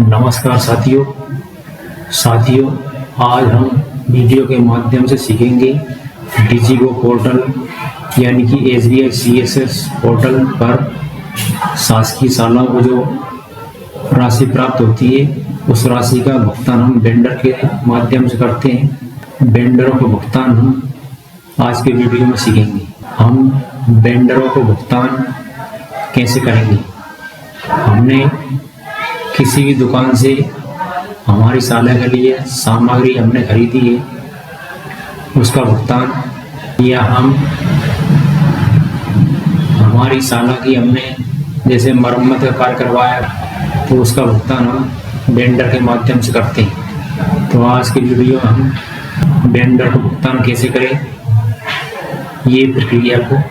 नमस्कार साथियों, आज हम वीडियो के माध्यम से सीखेंगे डिजिगो पोर्टल यानी कि SBI CSS पोर्टल पर शासकीय सालों को जो राशि प्राप्त होती है उस राशि का भुगतान हम वेंडर के माध्यम से करते हैं। वेंडरों को भुगतान हम आज के वीडियो में सीखेंगे। हम वेंडरों को भुगतान कैसे करेंगे। हमने किसी भी दुकान से हमारी साला के लिए सामग्री हमने खरीदी है, उसका भुगतान, या हम हमारी साला की हमने जैसे मरम्मत का कार्य करवाया तो उसका भुगतान हम वेंडर के माध्यम से करते हैं। तो आज की वीडियो हम वेंडर को भुगतान कैसे करें ये प्रक्रिया को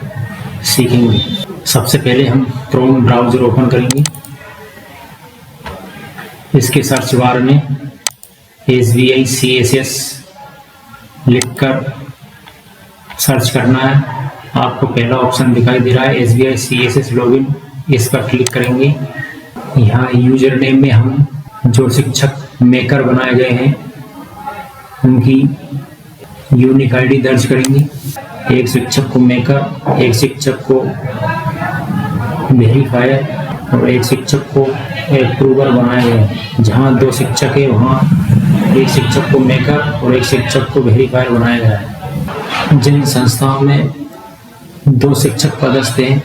सीखेंगे। सबसे पहले हम क्रोम ब्राउज़र ओपन करेंगे। इसके सर्च बार में SBI CSS लिखकर सर्च करना है। आपको पहला ऑप्शन दिखाई दे रहा है SBI CSS लॉगिन, इस पर क्लिक करेंगे। यहाँ यूजर नेम में हम जो शिक्षक मेकर बनाए गए हैं उनकी यूनिक आईडी दर्ज करेंगे। एक शिक्षक को मेकर, एक शिक्षक को वेरीफायर और एक शिक्षक को अप्रूवर बनाया गया है। जहाँ दो शिक्षक है वहाँ एक शिक्षक को मेकर और एक शिक्षक को वेरीफायर बनाया गया है। जिन संस्थाओं में दो शिक्षक पदस्थ हैं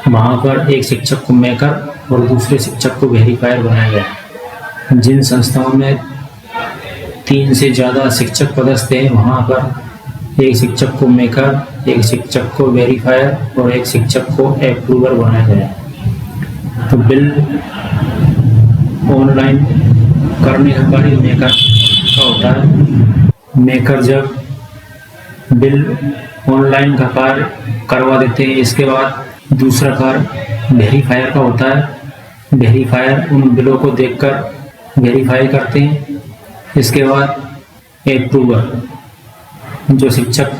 वहाँ पर एक शिक्षक को मेकर और दूसरे शिक्षक को वेरीफायर बनाया गया है। जिन संस्थाओं में 3 से ज़्यादा शिक्षक पदस्थ हैं वहाँ पर एक शिक्षक को मेकर, एक शिक्षक को वेरीफायर और एक शिक्षक को अप्रूवर बनाया गया है। तो बिल ऑनलाइन करने का कार्य मेकर का होता है। मेकर जब बिल ऑनलाइन का कार्य करवा देते हैं, इसके बाद दूसरा कार्य वेरीफायर का होता है। वेरीफायर उन बिलों को देखकर वेरीफाई करते हैं। इसके बाद अप्रूवर, जो शिक्षक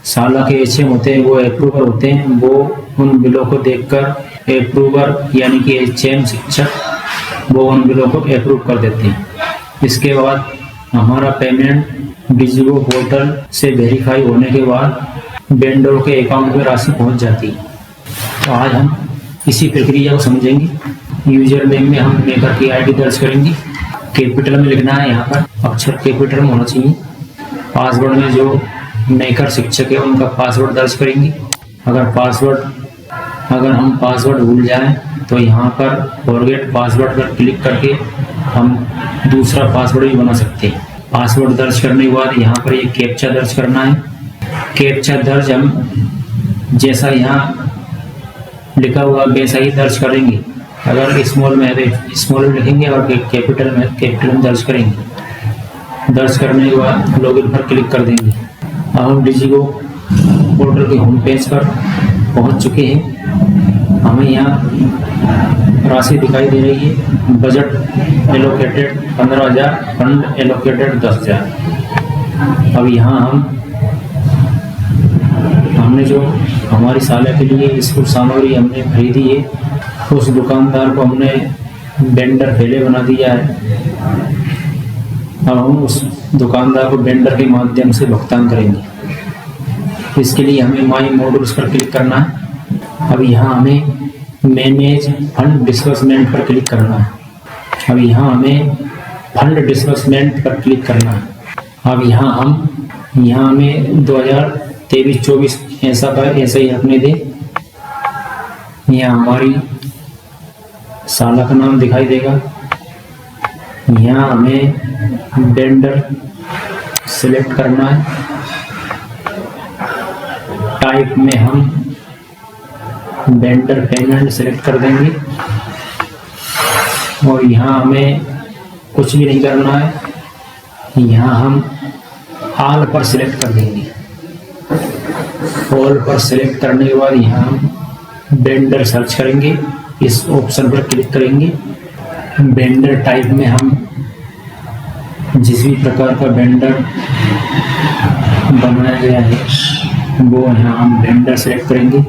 साला के HM होते हैं वो अप्रूवर होते हैं, वो उन बिलों को देखकर अप्रूवर यानी कि HM शिक्षक वो उन बिलों को अप्रूव कर देते हैं। इसके बाद हमारा पेमेंट डिजिगो पोर्टल से वेरीफाई होने के बाद वेंडर के अकाउंट में राशि पहुंच जाती है। तो आज हम इसी प्रक्रिया को समझेंगे। यूजर नेम में हम मेकर की आईडी दर्ज करेंगे। कैपिटल में लिखना है, यहाँ पर अक्षर कैपिटल में होना चाहिए। पासवर्ड में जो मेकर शिक्षक है उनका पासवर्ड दर्ज करेंगे। अगर हम पासवर्ड भूल जाएं तो यहाँ पर फॉरगेट पासवर्ड पर क्लिक करके हम दूसरा पासवर्ड भी बना सकते हैं। पासवर्ड दर्ज करने के बाद यहाँ पर एक कैप्चा दर्ज करना है। कैप्चा दर्ज हम जैसा यहाँ लिखा हुआ वैसा ही दर्ज करेंगे। अगर स्मॉल में है तो स्मॉल में लिखेंगे और कैपिटल में दर्ज करेंगे। दर्ज करने के बाद लॉगिन पर क्लिक कर देंगे। अब हम डिजिगो पोर्टल के होम पेज पर पहुंच चुके हैं। हमें यहाँ राशि दिखाई दे रही है। Budget allocated 15,000, fund allocated 10,000। अब यहाँ हमने जो हमारी साला के लिए स्कूल सामग्री हमने खरीदी है उस दुकानदार को हमने वेंडर पहले बना दिया है। अब हम उस दुकानदार को वेंडर के माध्यम से भुगतान करेंगे। इसके लिए हमें माई मॉड्यूल्स पर क्लिक करना है। अब यहाँ हमें मैनेज फंड डिस्बर्समेंट पर क्लिक करना है। अब यहाँ हमें फंड डिस्बर्समेंट पर क्लिक करना है। अब यहाँ हमें 2023-24 ऐसा ही रखने दें। यहाँ हमारी साला का नाम दिखाई देगा। यहाँ हमें वेंडर सिलेक्ट करना है। टाइप में हम वेंडर पेमेंट सिलेक्ट कर देंगे और यहाँ हमें कुछ भी नहीं करना है। यहाँ हम ऑल पर सिलेक्ट कर देंगे। ऑल पर सिलेक्ट करने के बाद यहाँ हम वेंडर सर्च करेंगे। इस ऑप्शन पर क्लिक करेंगे। वेंडर टाइप में हम जिस भी प्रकार का वेंडर बनाया गया है वो यहाँ हम वेंडर सेलेक्ट करेंगे।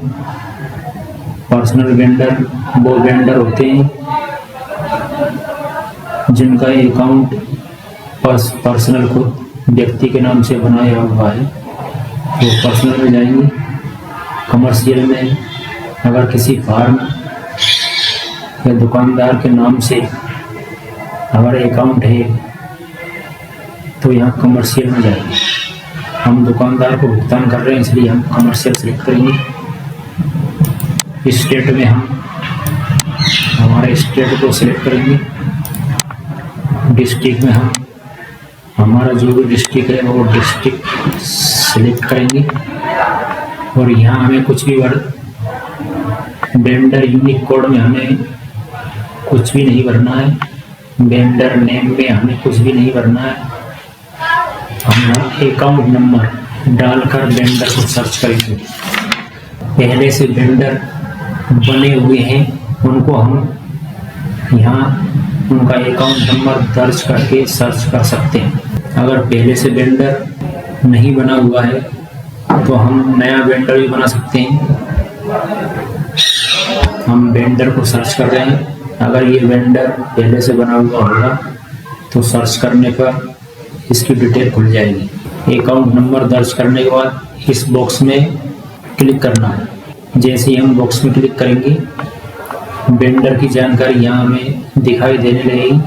पर्सनल वेंडर वो वेंडर होते हैं जिनका अकाउंट पर्सनल को व्यक्ति के नाम से बनाया हुआ है वो पर्सनल में जाएंगे। कमर्शियल में अगर किसी फार्म या दुकानदार के नाम से अगर अकाउंट है तो यहाँ कमर्शियल में जाएंगे। हम दुकानदार को भुगतान कर रहे हैं इसलिए हम कमर्शियल सेलेक्ट करेंगे। स्टेट में हम हमारे स्टेट को सिलेक्ट करेंगे। डिस्ट्रिक्ट में हम हमारा जो भी डिस्ट्रिक्ट है वो डिस्ट्रिक्ट सिलेक्ट करेंगे। और यहाँ हमें कुछ भी वेंडर यूनिक कोड में हमें कुछ भी नहीं भरना है। वेंडर नेम में हमें कुछ भी नहीं भरना है। हम यहाँ अकाउंट नंबर डालकर वेंडर को सर्च करेंगे। पहले से वेंडर बने हुए हैं उनको हम यहाँ उनका अकाउंट नंबर दर्ज करके सर्च कर सकते हैं। अगर पहले से वेंडर नहीं बना हुआ है तो हम नया वेंडर भी बना सकते हैं। हम वेंडर को सर्च कर रहे हैं। अगर ये वेंडर पहले से बना हुआ होगा तो सर्च करने पर इसकी डिटेल खुल जाएगी। अकाउंट नंबर दर्ज करने के बाद इस बॉक्स में क्लिक करना है। जैसे ही हम बॉक्स में क्लिक करेंगे वेंडर की जानकारी यहाँ हमें दिखाई देने लगेगी।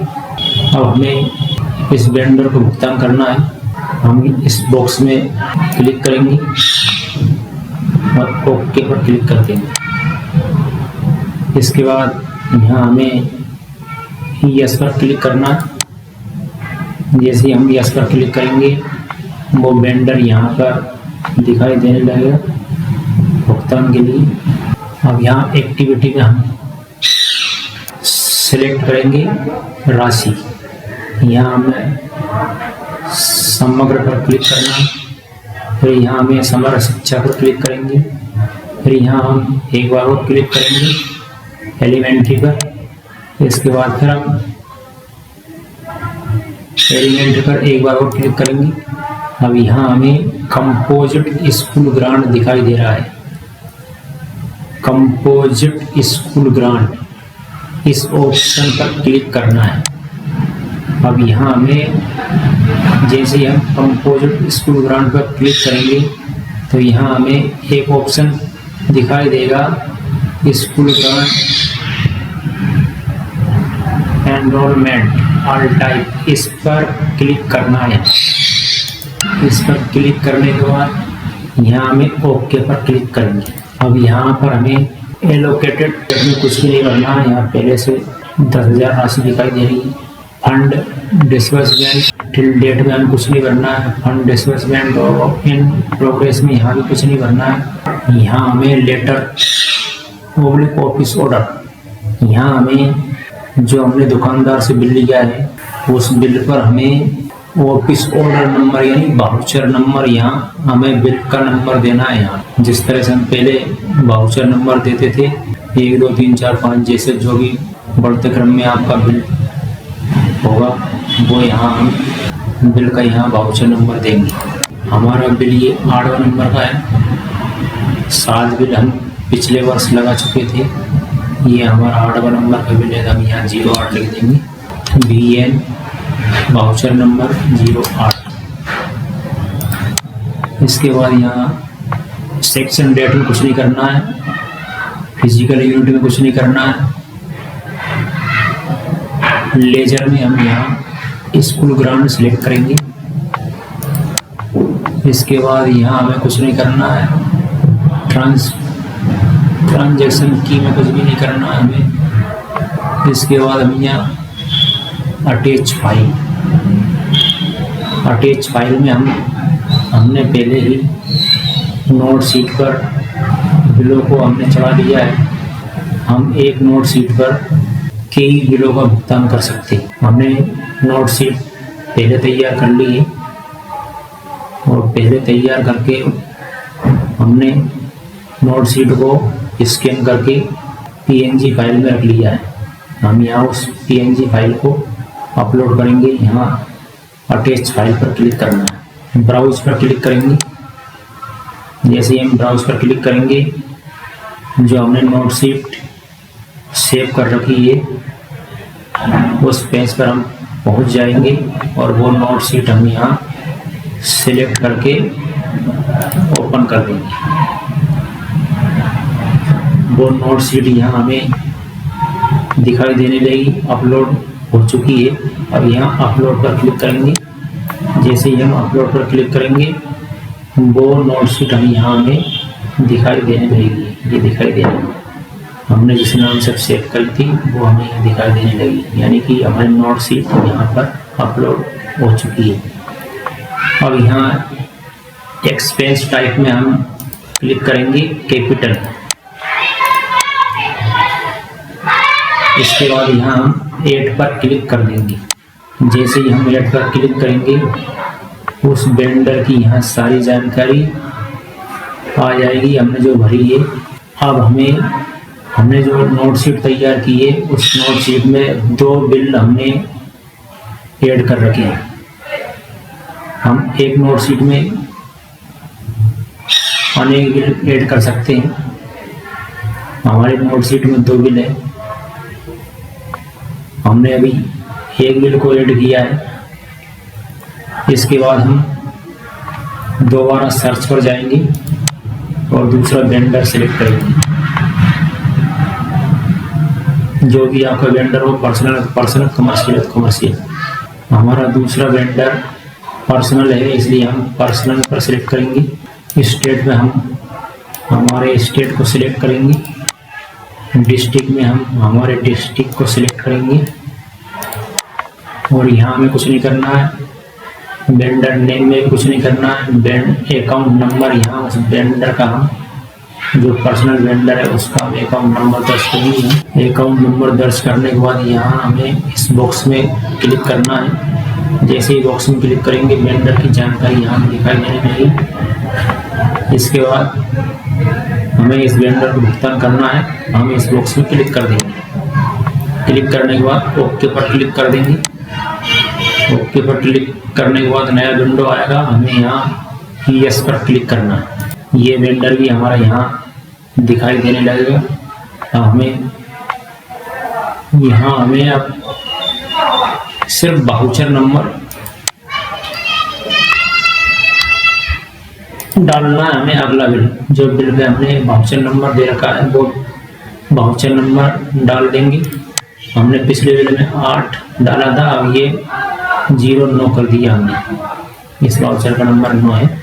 अब हमें इस वेंडर को भुगतान करना है। हम इस बॉक्स में क्लिक करेंगे और ओके पर क्लिक कर देंगे। इसके बाद यहाँ हमें यस पर क्लिक करना है। जैसे ही हम यस पर क्लिक करेंगे वो वेंडर यहाँ पर दिखाई देने लगेगा भुगतान के लिए। अब यहाँ एक्टिविटी में हम सिलेक्ट करेंगे राशि। यहाँ हमें समग्र पर क्लिक करना है। फिर यहाँ हमें समग्र शिक्षा पर क्लिक करेंगे। फिर यहाँ हम एक बार और क्लिक करेंगे एलिमेंट्री पर। इसके बाद फिर हम एलिमेंट्री पर एक बार और क्लिक करेंगे। अब यहाँ हमें कंपोजिट स्कूल ग्रांट दिखाई दे रहा है। कंपोजिट स्कूल ग्रांट इस ऑप्शन पर क्लिक करना है। अब यहाँ हमें जैसे ही हम कंपोजिट स्कूल ग्रांट पर क्लिक करेंगे तो यहाँ हमें एक ऑप्शन दिखाई देगा school grant enrolment all type. इस पर क्लिक करना है। इस पर क्लिक करने के बाद यहाँ हमें ओके पर क्लिक करेंगे। अब यहाँ पर हमें एलोकेटेड में कुछ भी नहीं करना है। यहाँ पहले से 10,000 राशि दिखाई दे रही है। फंड डिसबर्समेंट टिल डेट में हमें कुछ नहीं भरना है। फंड डिसबर्समेंट और इन प्रोग्रेस में यहाँ भी कुछ नहीं भरना है। यहाँ हमें लेटर पब्लिक ऑफिस ऑर्डर, यहाँ हमें जो हमने दुकानदार से बिल लिया है उस बिल पर हमें ऑफिस ऑर्डर नंबर यानी वाउचर नंबर यहाँ हमें बिल का नंबर देना है। यहाँ जिस तरह से हम पहले वाउचर नंबर देते थे 1 2 3 4 5 जैसे जो भी बढ़ते क्रम में आपका बिल होगा वो यहाँ हम बिल का यहाँ वाउचर नंबर देंगे। हमारा बिल ये 8वां नंबर का है। 7 बिल हम पिछले वर्ष लगा चुके थे। ये हमारा 8वां नंबर का बिल है। हम यहाँ 08 लिख देंगे। VN voucher number 08। इसके बाद यहाँ सेक्शन डेट में कुछ नहीं करना है। फिजिकल यूनिट में कुछ नहीं करना है। लेजर में हम यहाँ स्कूल ग्रांट सिलेक्ट करेंगे। इसके बाद यहाँ हमें कुछ नहीं करना है। ट्रांजैक्शन की में कुछ भी नहीं करना है हमें। इसके बाद हम यहाँ अटैच फाइल में हमने पहले ही नोट शीट पर बिलों को हमने चढ़ा दिया है। हम एक नोट शीट पर कई बिलों का भुगतान कर सकते हैं। हमने नोट शीट पहले तैयार कर ली है और पहले तैयार करके हमने नोट शीट को स्कैन करके PNG फाइल में रख लिया है। हम यहाँ उस PNG फाइल को अपलोड करेंगे। यहाँ अटैच फाइल पर क्लिक करना है। ब्राउज पर क्लिक करेंगे। जैसे ही हम ब्राउज पर क्लिक करेंगे जो हमने नोट शीट सेव कर रखी है उस पेज पर हम पहुंच जाएंगे और वो नोट शीट हम यहाँ सिलेक्ट करके ओपन कर देंगे। वो नोट शीट यहाँ हमें दिखाई देने लगी, अपलोड हो चुकी है। अब यहाँ अपलोड पर क्लिक करेंगे। जैसे ही हम अपलोड पर क्लिक करेंगे वो नोट शीट हम यहाँ हमें दिखाई देने लगेगी। ये दिखाई देने लगी, हमने जिस नाम से सेव करी थी वो हमें यहाँ दिखाई देने लगी, यानी कि हमारी नोट शीट यहाँ पर अपलोड हो चुकी है। अब यहाँ एक्सपेंस टाइप में हम क्लिक करेंगे कैपिटल। इसके बाद यहाँ हम ऐड पर क्लिक कर देंगे। जैसे ही हम ऐड पर क्लिक करेंगे उस वेंडर की यहाँ सारी जानकारी आ जाएगी, हमने जो भरी है। अब हमने जो नोट शीट तैयार की है उस नोट शीट में 2 बिल हमने ऐड कर रखे हैं। हम एक नोट शीट में अनेक बिल ऐड कर सकते हैं। हमारे नोट शीट में 2 बिल है, हमने अभी एक बिल को ऐड किया है। इसके बाद हम दोबारा सर्च पर जाएंगे और दूसरा वेंडर सेलेक्ट करेंगे। जो भी आपका वेंडर हो, पर्सनल कमर्शियल। हमारा दूसरा वेंडर पर्सनल है, इसलिए हम पर्सनल पर सिलेक्ट करेंगे। स्टेट में हम हमारे स्टेट को सिलेक्ट करेंगे। डिस्ट्रिक्ट में हम हमारे डिस्ट्रिक्ट को सिलेक्ट करेंगे और यहाँ हमें कुछ नहीं करना है। वेंडर नेम में कुछ नहीं करना है। अकाउंट नंबर यहाँ उस वेंडर का हम जो पर्सनल वेंडर है उसका हम अकाउंट नंबर दर्ज करेंगे। अकाउंट नंबर दर्ज करने के बाद यहाँ हमें इस बॉक्स में क्लिक करना है। जैसे ही बॉक्स में क्लिक करेंगे वेंडर की जानकारी यहाँ दिखाई देने लगेगी। इसके बाद हमें इस वेंडर को भुगतान करना है, हम इस बॉक्स में क्लिक कर देंगे। क्लिक करने के बाद ओके पर क्लिक कर देंगे। ओके पर क्लिक करने के बाद नया विंडो आएगा, हमें यहाँ यस पर क्लिक करना है। ये वेंडर भी हमारा यहाँ दिखाई देने लगेगा। हमें अब सिर्फ वाउचर नंबर डालना है। हमें अगला बिल, जो बिल पे हमने वाउचर नंबर दे रखा है वो वाउचर नंबर डाल देंगे। हमने पिछले बिल में 8 डाला था, अब ये 09 कर दिया हमने। इस वाउचर का नंबर 9 है।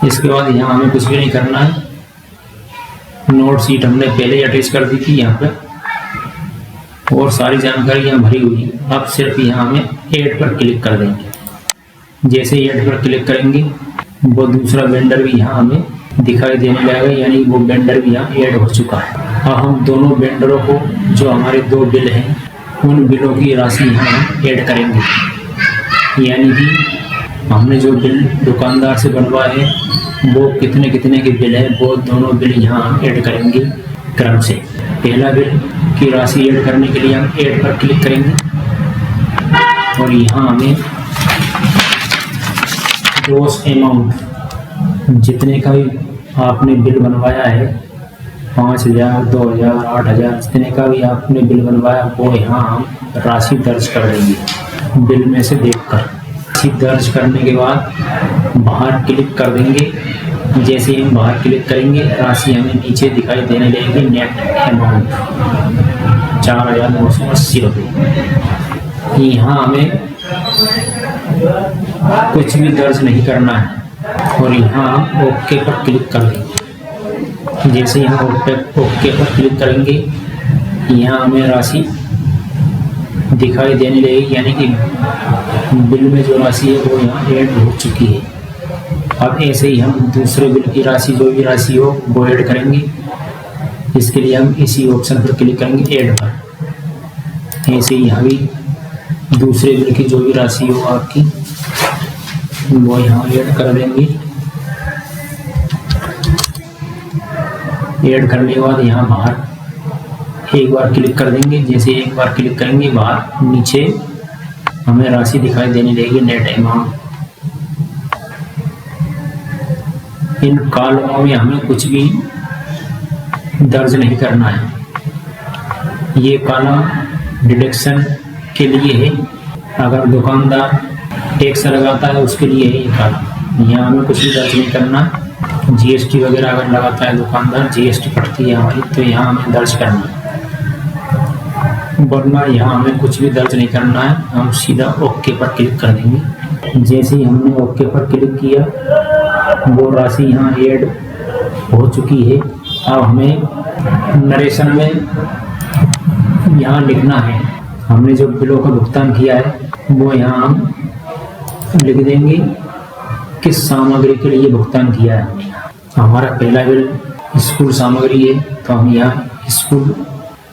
इसके बाद यहाँ हमें कुछ भी नहीं करना है। नोट शीट हमने पहले अटैच कर दी थी यहाँ पे और सारी जानकारी यहाँ भरी हुई है। अब सिर्फ यहाँ हमें ऐड पर क्लिक कर देंगे। जैसे ही ऐड पर क्लिक करेंगे वो दूसरा वेंडर भी यहाँ हमें दिखाई देने लगेगा, यानी वो वेंडर भी यहाँ ऐड हो चुका है। अब हम दोनों वेंडरों को, जो हमारे 2 बिल हैं, उन बिलों की राशि यहाँ ऐड करेंगे। यानी कि हमने जो बिल दुकानदार से बनवाए हैं वो कितने कितने के बिल है, वो दोनों बिल यहाँ ऐड करेंगे क्रम से। पहला बिल की राशि ऐड करने के लिए हम ऐड पर क्लिक करेंगे और यहाँ हमें ग्रॉस अमाउंट, जितने का भी आपने बिल बनवाया है, 5000, 2000, 8000, जितने का भी आपने बिल बनवाया वो यहाँ हम राशि दर्ज कर देंगे बिल में से देखकर। राशि दर्ज करने के बाद बाहर क्लिक कर देंगे। जैसे ही हम बाहर क्लिक करेंगे राशि हमें नीचे दिखाई देने लगेगी। नेट अमाउंट 4980 रुपये। यहाँ हमें कुछ भी दर्ज नहीं करना है और यहाँ हम ओके पर क्लिक कर देंगे। जैसे यहाँ ओके पर क्लिक करेंगे यहाँ हमें राशि दिखाई देने लगेगी, यानी कि बिल में जो राशि है वो यहाँ ऐड हो चुकी है। अब ऐसे ही हम दूसरे बिल की राशि, जो भी राशि हो वो ऐड करेंगे। इसके लिए हम इसी ऑप्शन पर क्लिक करेंगे ऐड पर। ऐसे ही यहाँ भी दूसरे बिल की जो भी राशि हो आपकी वो यहाँ ऐड कर देंगे। ऐड करने के बाद यहाँ बाहर एक बार क्लिक कर देंगे। जैसे एक बार क्लिक करेंगे बाहर नीचे हमें राशि दिखाई देने लगेगी नेट अमाउंट। इन कॉलमों में हमें कुछ भी दर्ज नहीं करना है। ये कॉलम डिडक्शन के लिए है। अगर दुकानदार टैक्स लगाता है उसके लिए है ये कार्ड। यहाँ हमें कुछ भी दर्ज नहीं करना है। जीएसटी वगैरह अगर लगाता है दुकानदार, जीएसटी कटती है हमारी, तो यहाँ हमें दर्ज करना है, वरना यहाँ हमें कुछ भी दर्ज नहीं करना है। हम सीधा ओके पर क्लिक कर देंगे। जैसे ही हमने ओके पर क्लिक किया, वो राशि यहाँ ऐड हो चुकी है। अब हमें नरेशन में यहाँ लिखना है हमने जो बिलों का भुगतान किया है, वो यहाँ हम लिख देंगे किस सामग्री के लिए भुगतान किया है। हमारा पहला बिल स्कूल सामग्री है, तो हम यहाँ स्कूल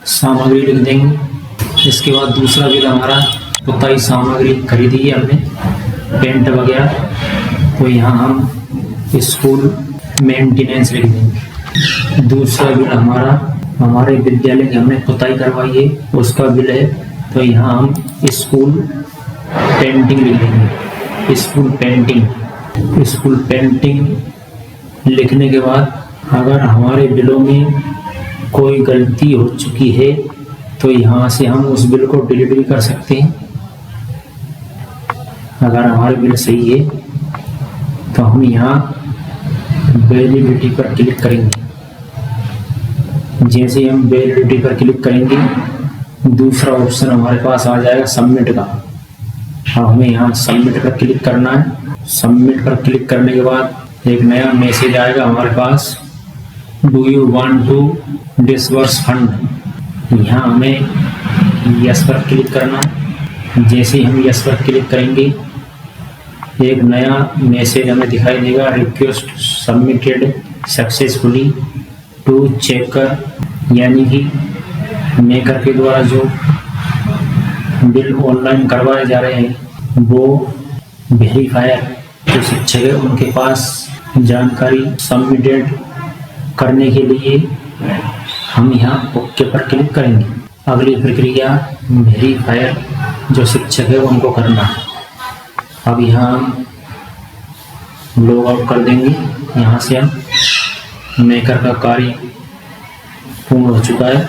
सामग्री लिख देंगे। इसके बाद दूसरा बिल हमारा पुताई सामग्री खरीदी है हमने, पेंट वगैरह, तो यहाँ हम स्कूल मेंटेनेंस लिख देंगे। दूसरा बिल हमारा हमारे विद्यालय की हमने पुताई करवाई है, उसका बिल है, तो यहाँ हम स्कूल पेंटिंग लिख देंगे। स्कूल पेंटिंग लिखने के बाद अगर हमारे बिलों में कोई गलती हो चुकी है तो यहाँ से हम उस बिल को डिलीट भी कर सकते हैं। अगर हमारे बिल सही है तो हम यहाँ वैलिडिटी पर क्लिक करेंगे। जैसे ही हम वैलिडिटी पर क्लिक करेंगे, दूसरा ऑप्शन हमारे पास आ जाएगा सबमिट का। अब हमें यहाँ सबमिट पर क्लिक करना है। सबमिट पर क्लिक करने के बाद एक नया मैसेज आएगा हमारे पास, do you want to disburse fund. यहाँ हमें यस पर क्लिक करना है। जैसे ही हम यस पर क्लिक करेंगे, एक नया मैसेज हमें दिखाई देगा, request submitted successfully to checker, यानी कि मेकर के द्वारा जो बिल ऑनलाइन करवाए जा रहे हैं वो वेरीफायर जो शिक्षक है उनके पास जानकारी सबमिटेड करने के लिए हम यहाँ ओके पर क्लिक करेंगे। अगली प्रक्रिया वेरीफायर जो शिक्षक है उनको करना है। अब यहाँ हम लॉग आउट कर देंगे। यहाँ से हम मेकर का कार्य पूर्ण हो चुका है।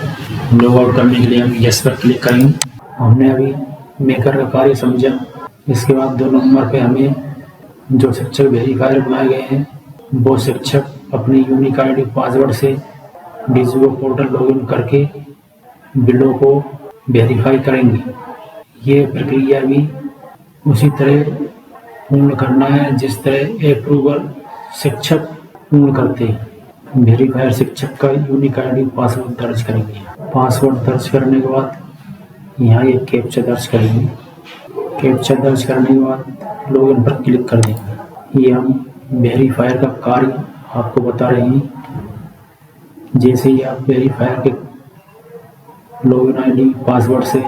लॉग आउट करने के लिए हम यस पर क्लिक करेंगे। हमने अभी मेकर का कार्य समझा। इसके बाद 2 नंबर पे हमें जो शिक्षक वेरीफायर बनाए गए हैं वो शिक्षक अपनी यूनिक आईडी पासवर्ड से डिजिटल पोर्टल लॉगिन करके बिलों को वेरीफाई करेंगे। ये प्रक्रिया भी उसी तरह पूर्ण करना है जिस तरह अप्रूवल शिक्षक पूर्ण करते हैं। वेरीफायर शिक्षक का यूनिक आईडी पासवर्ड दर्ज करेंगे। पासवर्ड दर्ज करने के बाद यहाँ एक कैप्चा दर्ज करेंगे। कैप्चा दर्ज करने के बाद लॉगिन पर क्लिक कर देंगे। ये हम वेरीफायर का कार्य आपको बता रहे हैं। जैसे ही आप वेरीफायर के लॉगिन आईडी पासवर्ड से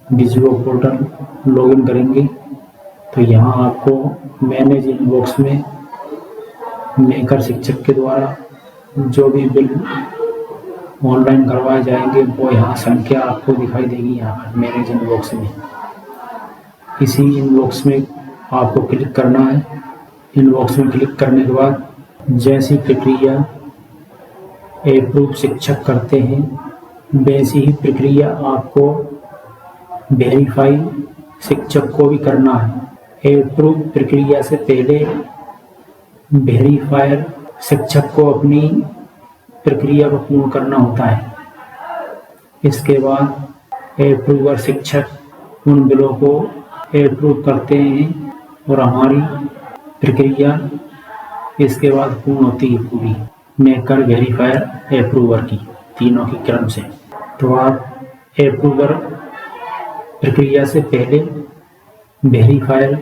डिजिटल पोर्टल लॉगिन करेंगे तो यहाँ आपको मैनेज इनबॉक्स में मेकर शिक्षक के द्वारा जो भी बिल ऑनलाइन करवाए जाएंगे वो यहाँ संख्या आपको दिखाई देगी। यहाँ पर मैनेज इनबॉक्स में, इसी इनबॉक्स में आपको क्लिक करना है। इनबॉक्स में क्लिक करने के बाद जैसी प्रक्रिया अप्रूव शिक्षक करते हैं वैसी ही प्रक्रिया आपको वेरीफाई शिक्षक को भी करना है। अप्रूव प्रक्रिया से पहले वेरीफायर शिक्षक को अपनी प्रक्रिया को पूर्ण करना होता है। इसके बाद अप्रूवर शिक्षक उन बिलों को अप्रूव करते हैं और हमारी प्रक्रिया इसके बाद पूर्ण होती है पूरी मेकर वेरीफायर अप्रूवर की, तीनों की क्रम से। तो आप अप्रूवर प्रक्रिया से पहले वेरीफायर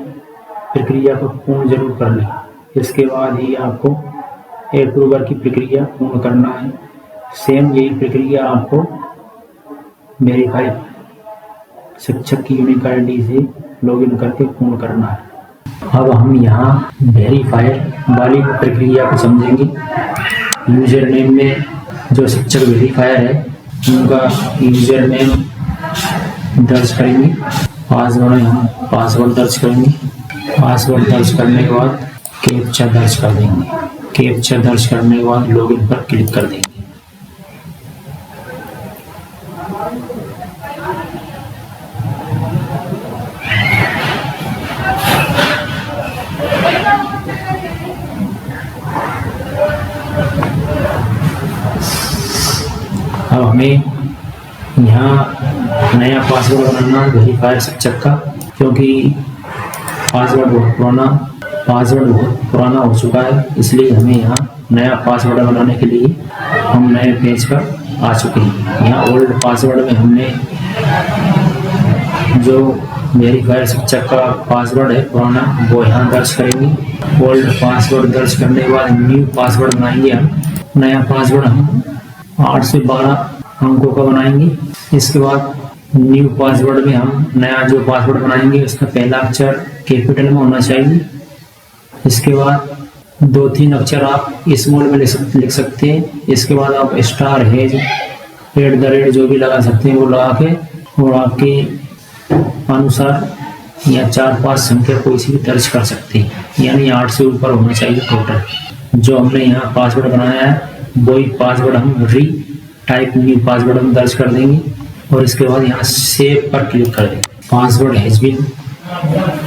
प्रक्रिया को पूर्ण जरूर कर लें। इसके बाद ही आपको अप्रूवर की प्रक्रिया पूर्ण करना है। सेम यही प्रक्रिया आपको वेरीफाई शिक्षक की यूनिक आईडी से लॉगिन करके पूर्ण करना है। अब हम यहाँ वेरीफायर वाली प्रक्रिया को समझेंगे। यूजर नेम में जो शिक्षक वेरीफायर है उनका यूजर नेम दर्ज करेंगे। पासवर्ड दर्ज करेंगे। पासवर्ड दर्ज करने के बाद कैप्चा दर्ज कर देंगे। कैप्चा दर्ज करने के बाद लॉगिन पर क्लिक कर देंगे। हमें यहाँ नया पासवर्ड बनाना वेरीफायर शिक्षक का, क्योंकि पासवर्ड बहुत पुराना हो चुका है। इसलिए हमें यहाँ नया पासवर्ड बनाने के लिए हम नए पेज पर आ चुके हैं। यहाँ ओल्ड पासवर्ड में हमने जो वेरीफायर शिक्षक का पासवर्ड है पुराना, वो यहाँ दर्ज करेंगे। ओल्ड पासवर्ड दर्ज करने के बाद न्यू पासवर्ड बनाएंगे हम। नया पासवर्ड हम 8 से 12 अंकों का बनाएंगे। इसके बाद न्यू पासवर्ड में हम नया जो पासवर्ड बनाएंगे उसका पहला अक्षर कैपिटल में होना चाहिए। इसके बाद 2-3 अक्षर आप स्मॉल में लिख सकते हैं। इसके बाद आप स्टार, हेज, @ जो भी लगा सकते हैं वो लगा के, और आपके अनुसार या 4-5 संख्या कोई सी भी दर्ज कर सकते हैं, यानी 8 से ऊपर होना चाहिए टोटल। जो हमने यहाँ पासवर्ड बनाया है वही पासवर्ड हम टाइप न्यू पासवर्ड हम दर्ज कर देंगे, और इसके बाद यहाँ सेव पर क्लिक कर देंगे। Password has been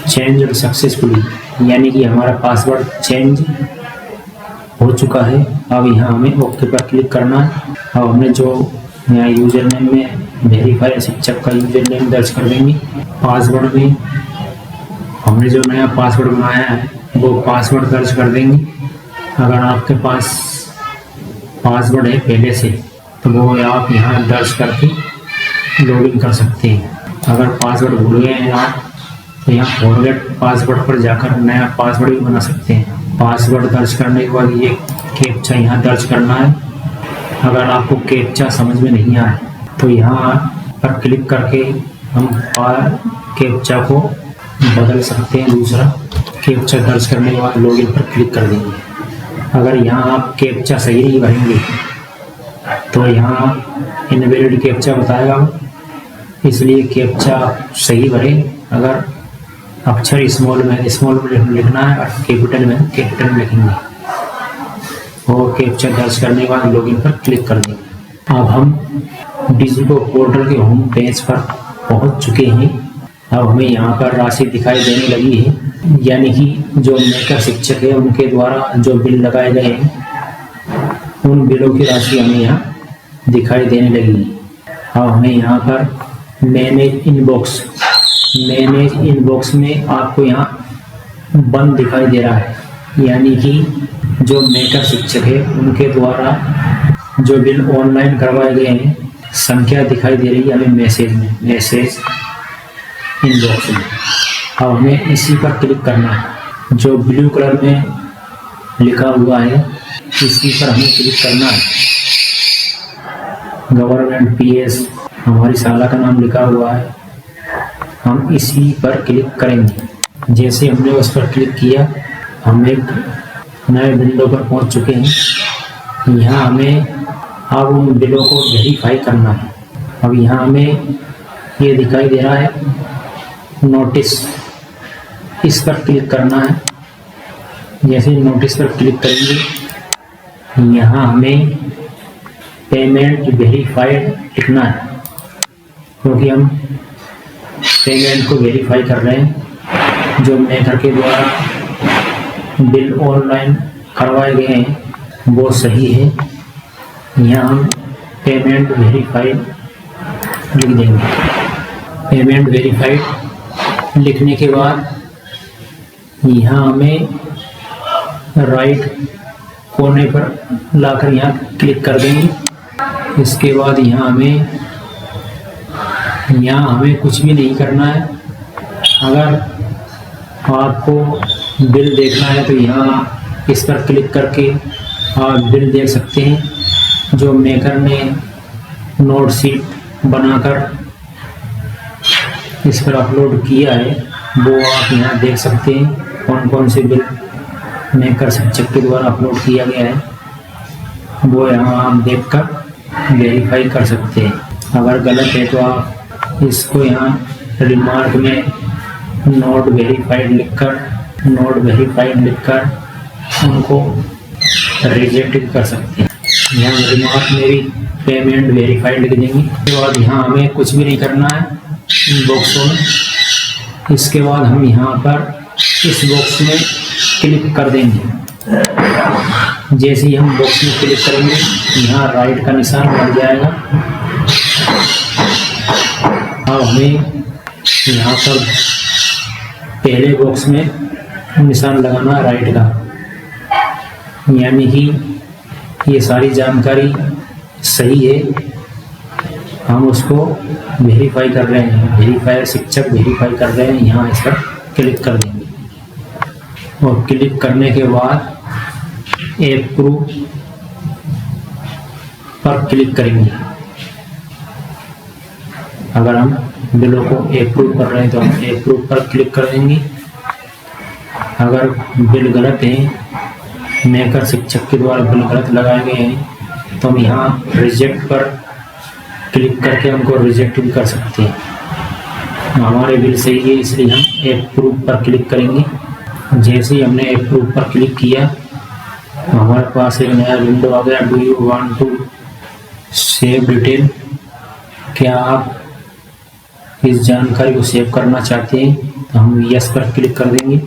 changed successfully, यानी कि हमारा पासवर्ड चेंज हो चुका है। अब यहाँ हमें ओके पर क्लिक करना है। अब हमने जो यहाँ यूजर नेम में वेरीफायर शिक्षक का यूजर नेम दर्ज कर देंगे। पासवर्ड में हमने जो नया पासवर्ड बनाया है वो पासवर्ड दर्ज कर देंगे। अगर आपके पास पासवर्ड है पहले से तो वो आप यहाँ दर्ज करके लॉगिन कर सकते हैं। अगर पासवर्ड भूल गए हैं आप तो यहाँ फॉरगेट पासवर्ड पर जाकर नया पासवर्ड भी बना सकते हैं। पासवर्ड दर्ज करने के बाद ये कैप्चा यहाँ दर्ज करना है। अगर आपको कैप्चा समझ में नहीं आए तो यहाँ पर क्लिक करके हम कैप्चा को बदल सकते हैं। दूसरा कैप्चा दर्ज करने के बाद लॉगिन पर क्लिक कर देंगे। अगर यहाँ आप कैप्चा सही नहीं भरेंगे तो यहाँ इनवैलिड कैप्चा बताएगा, इसलिए कैप्चा सही भरें। अगर अक्षर स्मॉल में लिखना है और कैपिटल में लिखेंगे, और कैप्चा दर्ज करने के बाद लॉगिन पर क्लिक कर देंगे। अब हम डिजिटल पोर्टल के होम पेज पर पहुंच चुके हैं। अब हमें यहाँ पर राशि दिखाई देने लगी है, यानी कि जो मेकर शिक्षक है उनके द्वारा जो बिल लगाए गए हैं उन बिलों की राशि हमें यहाँ दिखाई देने लगी है। अब हमें यहाँ पर मैनेज इनबॉक्स में आपको यहाँ बंद दिखाई दे रहा है, यानी कि जो मेकर शिक्षक है उनके द्वारा जो बिल ऑनलाइन करवाए गए हैं संख्या दिखाई दे रही है हमें मैसेज इनबॉक्स में। अब हमें इसी पर क्लिक करना है। जो ब्लू कलर में लिखा हुआ है इसी पर हमें क्लिक करना है। गवर्नमेंट PS हमारी शाला का नाम लिखा हुआ है, हम इसी पर क्लिक करेंगे। जैसे हमने उस पर क्लिक किया हम एक नए विंडो पर पहुंच चुके हैं। यहाँ हमें अब उन बिलों को वेरीफाई करना है। अब यहाँ हमें ये दिखाई दे रहा है नोटिस, इस पर क्लिक करना है। जैसे नोटिस पर क्लिक करेंगे यहाँ हमें पेमेंट वेरीफाइड लिखना है, क्योंकि हम पेमेंट को वेरीफाई कर रहे हैं। जो मेकर के द्वारा बिल ऑनलाइन करवाए गए हैं वो सही है। यहाँ हम पेमेंट वेरीफाइड लिख देंगे। पेमेंट वेरीफाइड लिखने के बाद यहाँ हमें राइट कोने पर लाकर यहाँ क्लिक कर देंगे। इसके बाद यहाँ हमें कुछ भी नहीं करना है। अगर आपको बिल देखना है तो यहाँ इस पर क्लिक करके आप बिल देख सकते हैं। जो मेकर ने नोट शीट बनाकर इस पर अपलोड किया है वो आप यहाँ देख सकते हैं। कौन कौन से बिल मेकर शिक्षक के द्वारा अपलोड किया गया है वो यहाँ आप देखकर वेरीफाई कर सकते हैं। अगर गलत है तो आप इसको यहाँ रिमार्क में नोट वेरीफाइड लिखकर उनको रिजेक्ट कर सकते हैं। यहाँ रिमार्क में भी पेमेंट वेरीफाइड लिख देंगे। उसके बाद यहाँ हमें कुछ भी नहीं करना है इन बॉक्सों में। इसके बाद हम यहाँ पर इस बॉक्स में क्लिक कर देंगे। जैसे ही हम बॉक्स में क्लिक करेंगे यहाँ राइट का निशान बन जाएगा। अब हमें यहाँ पर पहले बॉक्स में निशान लगाना राइट का, यानी कि ये सारी जानकारी सही है, हम उसको वेरीफाई कर रहे हैं, वेरीफायर शिक्षक वेरीफाई कर रहे हैं। यहाँ इस पर क्लिक कर देंगे और क्लिक करने के बाद अप्रूव पर क्लिक करेंगे। अगर हम बिलों को अप्रूव कर रहे हैं तो हम अप्रूव पर क्लिक कर देंगे। अगर बिल गलत है, मेकर शिक्षक के द्वारा बिल गलत लगाए गए हैं, तो हम यहाँ रिजेक्ट पर क्लिक करके हमको रिजेक्ट भी कर सकते हैं। हमारे बिल सही है इसलिए हम अप्रूव पर क्लिक करेंगे। जैसे ही हमने अप्रूव पर क्लिक किया हमारे पास एक नया विंडो आ गया, do you want to save detail, क्या आप इस जानकारी को सेव करना चाहते हैं, तो हम यस पर क्लिक कर देंगे।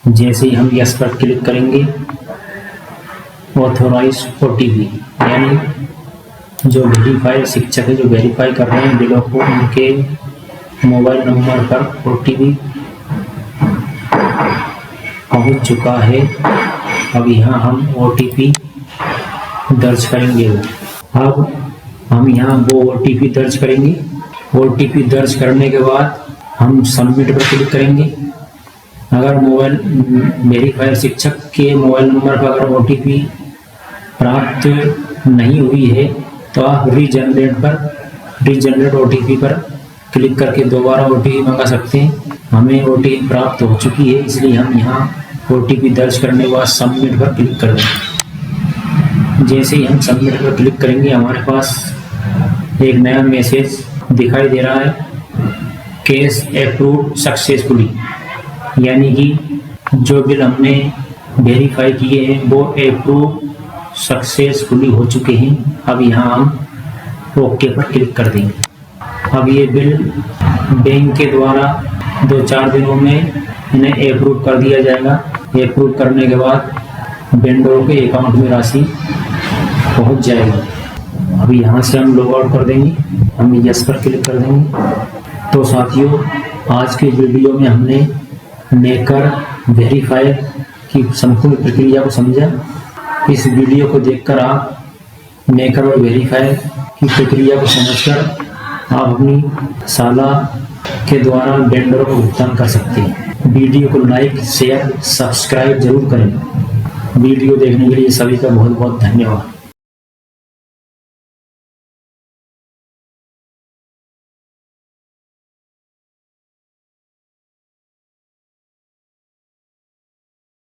जैसे ही हम यस पर क्लिक करेंगे ऑथोराइज OTP, यानी जो वेरीफाई शिक्षक है जो वेरीफाई कर रहे हैं बिलों को, उनके मोबाइल नंबर पर OTP पहुंच चुका है। अब यहाँ हम OTP दर्ज करेंगे। अब हम यहाँ वो OTP दर्ज करेंगे। OTP दर्ज करने के बाद हम सबमिट पर क्लिक करेंगे। अगर मोबाइल वेरीफायर शिक्षक के मोबाइल नंबर पर अगर OTP प्राप्त नहीं हुई है तो आप रीजनरेट OTP पर क्लिक करके दोबारा OTP मंगा सकते हैं। हमें OTP प्राप्त हो चुकी है इसलिए हम यहाँ OTP दर्ज करने के बाद सबमिट पर क्लिक कर देंगे। जैसे ही हम सबमिट पर क्लिक करेंगे हमारे पास एक नया मैसेज दिखाई दे रहा है, केस अप्रूव्ड सक्सेसफुली, यानी कि जो बिल हमने वेरीफाई किए हैं वो अप्रूव सक्सेसफुली हो चुके हैं। अब यहाँ हम ओके पर क्लिक कर देंगे। अब ये बिल बैंक के द्वारा 2-4 दिनों में इन्हें अप्रूव कर दिया जाएगा। अप्रूव करने के बाद वेंडर के अकाउंट में राशि पहुंच जाएगी। अब यहाँ से हम लॉग आउट कर देंगे, हम यस पर क्लिक कर देंगे। तो साथियों, आज के वीडियो में हमने मेकर वेरीफायर की संपूर्ण प्रक्रिया को समझा। इस वीडियो को देखकर आप मेकर और वेरीफायर की प्रक्रिया को समझकर आप अपनी शाला के द्वारा वेंडर को भुगतान कर सकते हैं। वीडियो को लाइक, शेयर, सब्सक्राइब जरूर करें। वीडियो देखने के लिए सभी का बहुत बहुत धन्यवाद।